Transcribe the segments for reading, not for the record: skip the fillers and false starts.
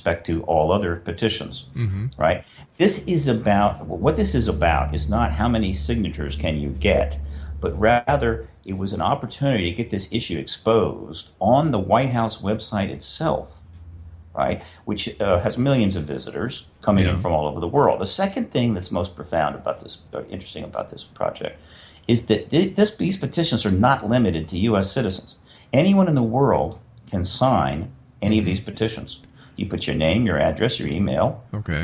respect to all other petitions, right? What this is about is not how many signatures can you get, but rather it was an opportunity to get this issue exposed on the White House website itself, right, which has millions of visitors coming in from all over the world. The second thing that's most profound about this, interesting about this project, is that these petitions are not limited to U.S. citizens. Anyone in the world can sign any of these petitions. You put your name, your address, your email,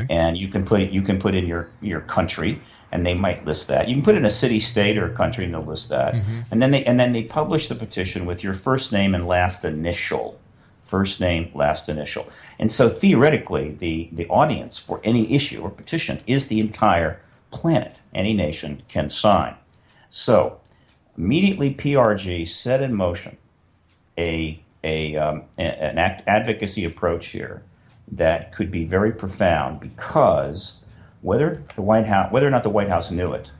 and you can put in your country, and they might list that. You can put in a city, state, or country, and they'll list that. And then they publish the petition with your first name and last initial. First name, last initial. And so theoretically, the audience for any issue or petition is the entire planet. Any nation can sign. So immediately PRG set in motion an advocacy approach here that could be very profound, because whether or not the White House knew it,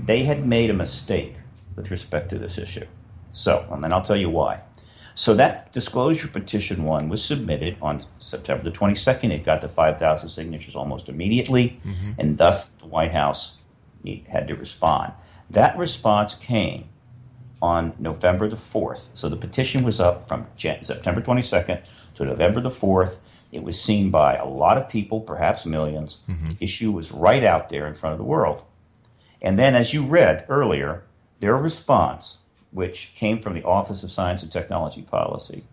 they had made a mistake with respect to this issue. So, and then I'll tell you why. So that disclosure petition one was submitted on September the 22nd. It got to 5,000 signatures almost immediately, and thus the White House had to respond. That response came on November the 4th. So the petition was up from September 22nd to November the 4th. It was seen by a lot of people, perhaps millions. The issue was right out there in front of the world. And then, as you read earlier, their response, which came from the Office of Science and Technology Policy,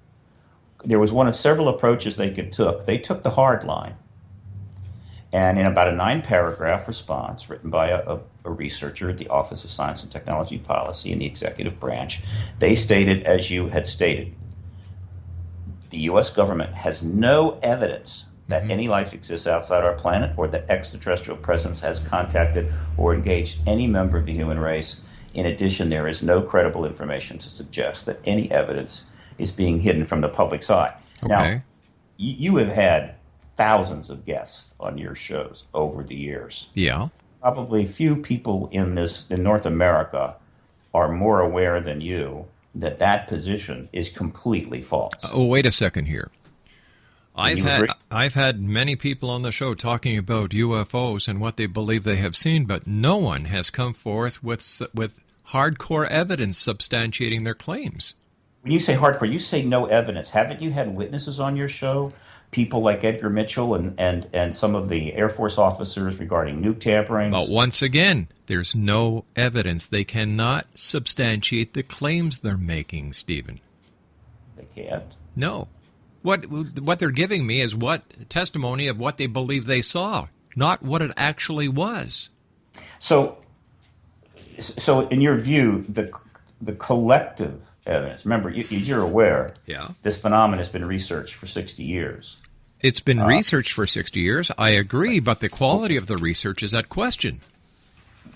there was one of several approaches they took. They took the hard line. And in about a 9-paragraph response written by a researcher at the Office of Science and Technology Policy in the executive branch, they stated, as you had stated, the U.S. government has no evidence that any life exists outside our planet, or that extraterrestrial presence has contacted or engaged any member of the human race. In addition, there is no credible information to suggest that any evidence is being hidden from the public's eye. Now, you have had thousands of guests on your shows over the years. Yeah. Probably few people in North America are more aware than you that position is completely false. Oh, wait a second here. I've had many people on the show talking about UFOs and what they believe they have seen, but no one has come forth with hardcore evidence substantiating their claims. When you say hardcore, you say no evidence. Haven't you had witnesses on your show? People like Edgar Mitchell and some of the Air Force officers regarding nuke tampering. But once again, there's no evidence. They cannot substantiate the claims they're making, Stephen. They can't? No. What they're giving me is testimony of what they believe they saw, not what it actually was. So in your view, the collective evidence, remember, you're aware, this phenomenon has been researched for 60 years. It's been researched for 60 years, I agree, but the quality of the research is at question.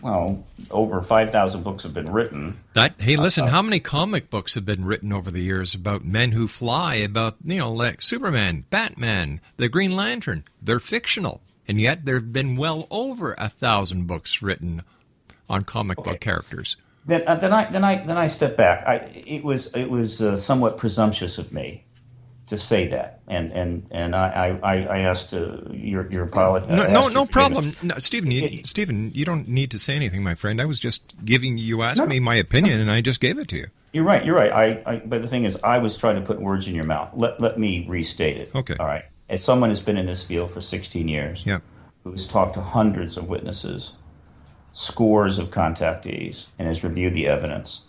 Well, over 5,000 books have been written. Hey, listen, how many comic books have been written over the years about men who fly, about, like Superman, Batman, the Green Lantern? They're fictional, and yet there have been well over 1,000 books written on comic book characters. Then I step back. It was somewhat presumptuous of me to say that, and I asked your pilot. No problem. No, Stephen, you don't need to say anything, my friend. I was just you asked me my opinion, and I just gave it to you. You're right. But the thing is, I was trying to put words in your mouth. Let me restate it. Okay. All right. As someone who's been in this field for 16 years, who's talked to hundreds of witnesses, scores of contactees, and has reviewed the evidence,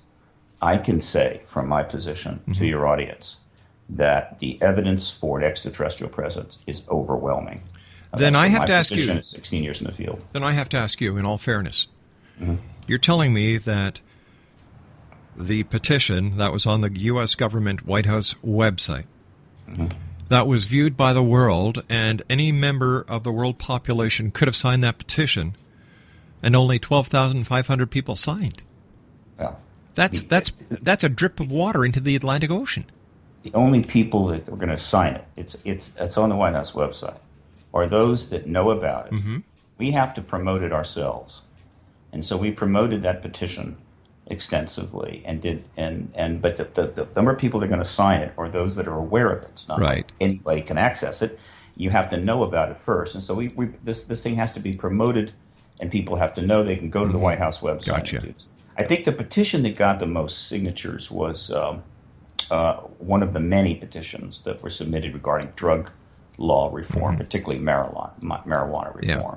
I can say from my position to your audience that the evidence for an extraterrestrial presence is overwhelming. Then I have to ask you, 16 years in the field. Then I have to ask you, in all fairness, you're telling me that the petition that was on the U.S. government White House website, that was viewed by the world, and any member of the world population could have signed that petition, and only 12,500 people signed. Well, that's a drip of water into the Atlantic Ocean. The only people that are going to sign it, it's on the White House website, are those that know about it. We have to promote it ourselves, and so we promoted that petition extensively, but the number of people that are going to sign it are those that are aware of it. It's not like anybody can access it, you have to know about it first. And so this thing has to be promoted, and people have to know they can go to the White House website. Gotcha. And do this. I think the petition that got the most signatures was one of the many petitions that were submitted regarding drug law reform, particularly marijuana reform. Yeah.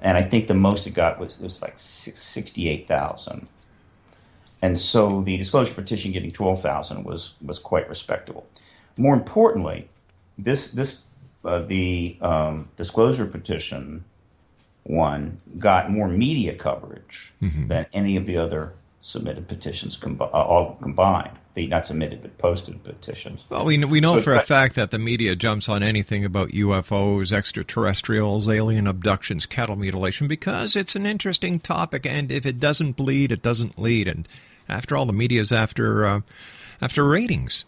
And I think the most it got was like 68,000. And so the disclosure petition getting 12,000 was quite respectable. More importantly, the disclosure petition one got more media coverage than any of the other submitted petitions all combined. Not submitted, but posted petitions. Well, we know for a fact that the media jumps on anything about UFOs, extraterrestrials, alien abductions, cattle mutilation, because it's an interesting topic, and if it doesn't bleed, it doesn't lead. And after all, the media is after ratings.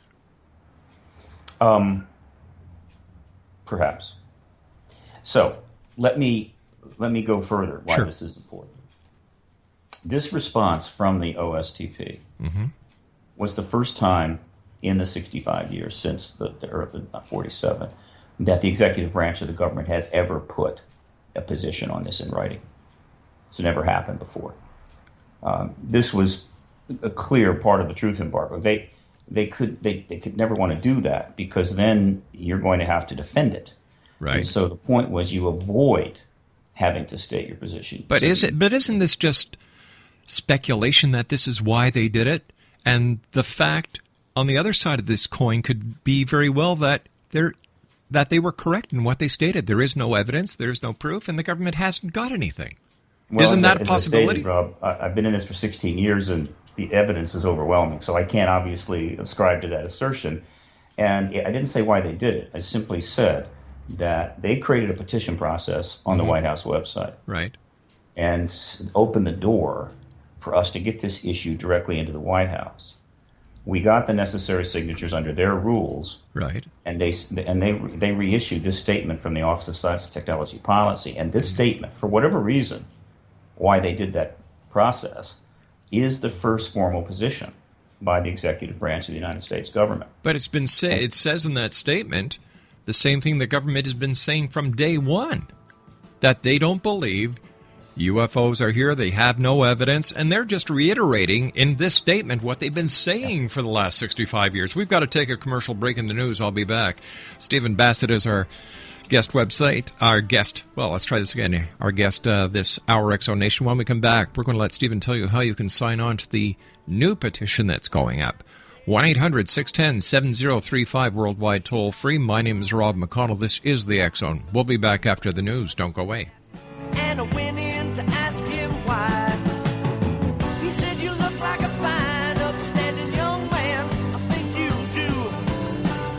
Perhaps. So let me go further. Why this is important. This response from the OSTP was the first time in the 65 years since the early 47 that the executive branch of the government has ever put a position on this in writing. It's never happened before. This was a clear part of the truth embargo. They could never want to do that, because then you're going to have to defend it. Right. And so the point was you avoid having to state your position. But isn't this just speculation that this is why they did it? And the fact on the other side of this coin could be very well that they were correct in what they stated. There is no evidence, there is no proof, and the government hasn't got anything. Well, isn't that a possibility? Stated, Rob, I've been in this for 16 years, and the evidence is overwhelming. So I can't obviously ascribe to that assertion. And I didn't say why they did it. I simply said that they created a petition process on the White House website. Right. And opened the door for us to get this issue directly into the White House. We got the necessary signatures under their rules. Right. And they reissued this statement from the Office of Science and Technology Policy. And this statement, for whatever reason, why they did that process, is the first formal position by the executive branch of the United States government. But it's been it says in that statement the same thing the government has been saying from day one, that they don't believe UFOs are here, they have no evidence, and they're just reiterating in this statement what they've been saying for the last 65 years. We've got to take a commercial break in the news. I'll be back. Stephen Bassett is our guest let's try this again. Our guest this hour, Exo Nation. When we come back, we're going to let Stephen tell you how you can sign on to the new petition that's going up. 1-800-610-7035, worldwide toll free. My name is Rob McConnell. This is the X Zone. We'll be back after the news. Don't go away. And I went in to ask him why. He said, "You look like a fine, upstanding young man. I think you do."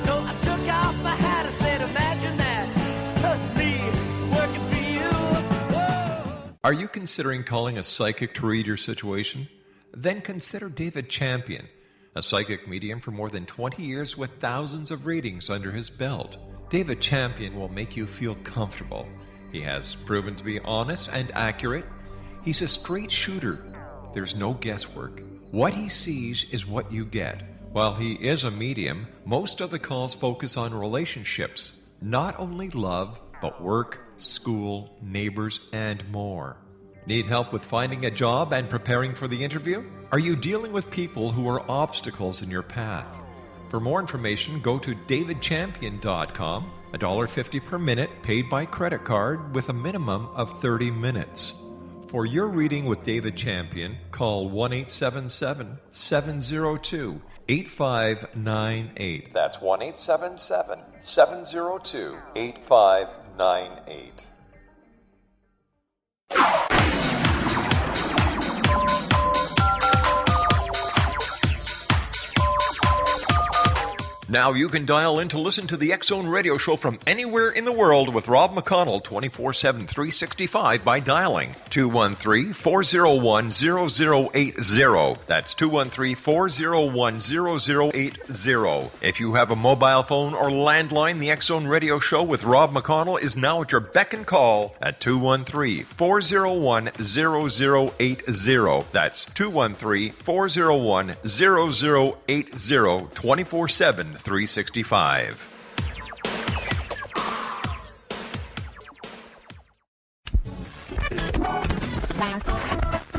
So I took off my hat and said, "Imagine that, me working for you." Whoa. Are you considering calling a psychic to read your situation? Then consider David Champion, a psychic medium for more than 20 years with thousands of readings under his belt. David Champion will make you feel comfortable. He has proven to be honest and accurate. He's a straight shooter. There's no guesswork. What he sees is what you get. While he is a medium, most of the calls focus on relationships. Not only love, but work, school, neighbors, and more. Need help with finding a job and preparing for the interview? Are you dealing with people who are obstacles in your path? For more information, go to davidchampion.com. $1.50 per minute paid by credit card with a minimum of 30 minutes. For your reading with David Champion, call 1-877-702-8598. That's 1-877-702-8598. Now you can dial in to listen to the X Zone radio show from anywhere in the world with Rob McConnell 24/7, 365 by dialing 213-401-0080. That's 213-401-0080. If you have a mobile phone or landline, the X Zone radio show with Rob McConnell is now at your beck and call at 213-401-0080. That's 213-401-0080, 24/7, 365.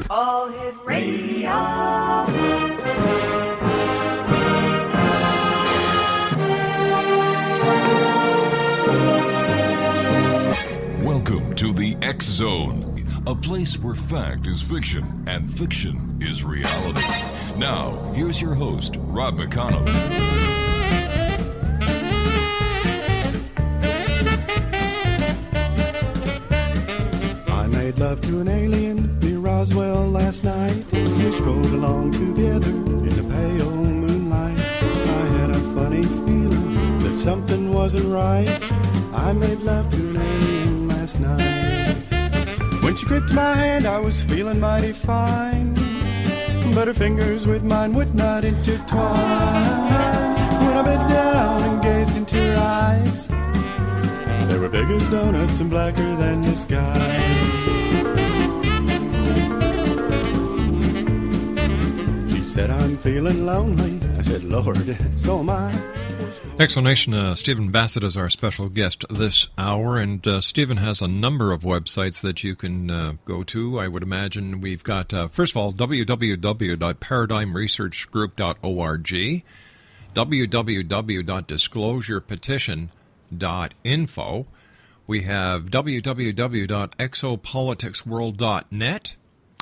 All his radio. Welcome to the X Zone, a place where fact is fiction and fiction is reality. Now, here's your host, Rob McConnell. I made love to an alien near Roswell last night. We strolled along together in the pale moonlight. I had a funny feeling that something wasn't right. I made love to an alien last night. When she gripped my hand, I was feeling mighty fine, but her fingers with mine would not intertwine. When I bent down and gazed into her eyes, they were big as donuts and blacker than the sky. She said, I'm feeling lonely. I said, Lord, so am I. Explanation, Stephen Bassett is our special guest this hour, and Stephen has a number of websites that you can go to. I would imagine we've got, first of all, www.paradigmresearchgroup.org, www.disclosurepetition.info. We have www.exopoliticsworld.net.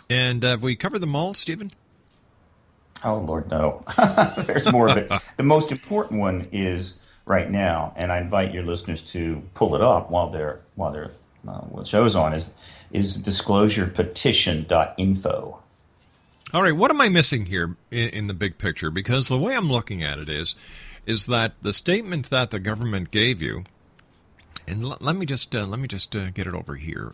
And have we covered them all, Stephen? Oh, Lord, no. There's more of it. The most important one is right now, and I invite your listeners to pull it up while the show's on, is disclosurepetition.info. All right, what am I missing here in the big picture? Because the way I'm looking at it is that the statement that the government gave you, and let me just get it over here.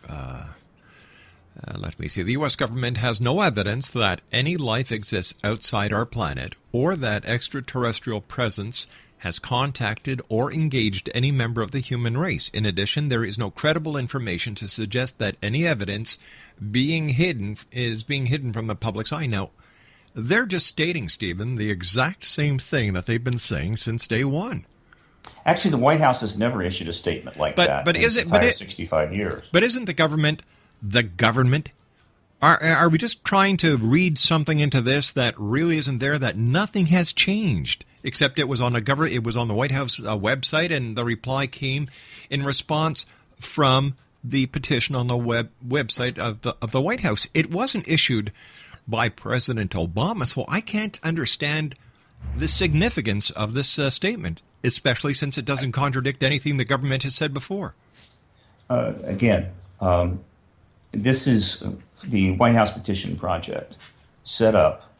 Let me see. The U.S. government has no evidence that any life exists outside our planet or that extraterrestrial presence has contacted or engaged any member of the human race. In addition, there is no credible information to suggest that any evidence is being hidden from the public's eye. Now, they're just stating, Stephen, the exact same thing that they've been saying since day one. Actually, the White House has never issued a statement like that in its entire 65 years. But isn't the government the government? Are we just trying to read something into this that really isn't there, that nothing has changed, except it was on the White House website, and the reply came in response from the petition on the website of the White House. It wasn't issued by President Obama, so I can't understand the significance of this statement, especially since it doesn't contradict anything the government has said before. This is the White House Petition Project set up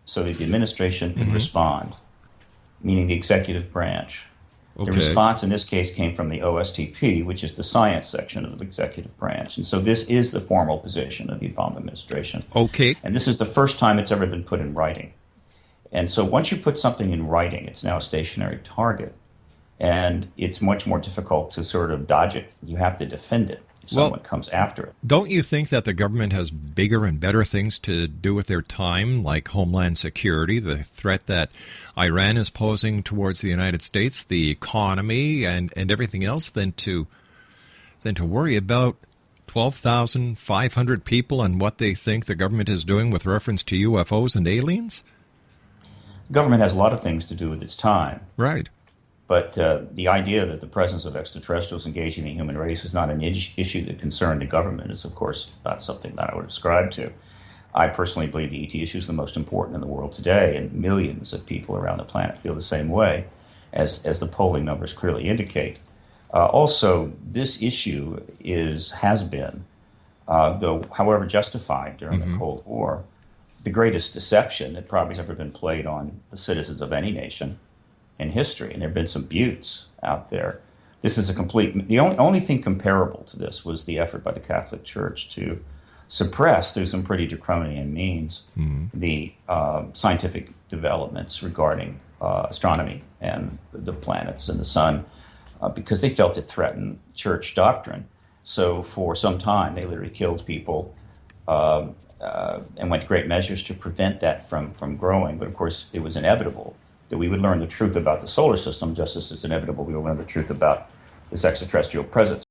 so that the administration can respond, meaning the executive branch. Okay. The response in this case came from the OSTP, which is the science section of the executive branch. And so this is the formal position of the Obama administration. Okay. And this is the first time it's ever been put in writing. And so once you put something in writing, it's now a stationary target. And it's much more difficult to sort of dodge it. You have to defend it if someone comes after it. Don't you think that the government has bigger and better things to do with their time, like homeland security, the threat that Iran is posing towards the United States, the economy, and everything else, than to worry about 12,500 people and what they think the government is doing with reference to UFOs and aliens? The government has a lot of things to do with its time. Right. But the idea that the presence of extraterrestrials engaging the human race is not an issue that concerned the government is, of course, not something that I would ascribe to. I personally believe the ET issue is the most important in the world today, and millions of people around the planet feel the same way, as the polling numbers clearly indicate. Also, this issue has been, though however justified during the Cold War, the greatest deception that probably has ever been played on the citizens of any nation in history, and there have been some buttes out there. This is the only thing comparable to this was the effort by the Catholic Church to suppress, through some pretty draconian means, the scientific developments regarding astronomy and the planets and the sun, because they felt it threatened church doctrine. So for some time, they literally killed people and went to great measures to prevent that from growing. But of course, it was inevitable that we would learn the truth about the solar system, just as it's inevitable we will learn the truth about this extraterrestrial presence.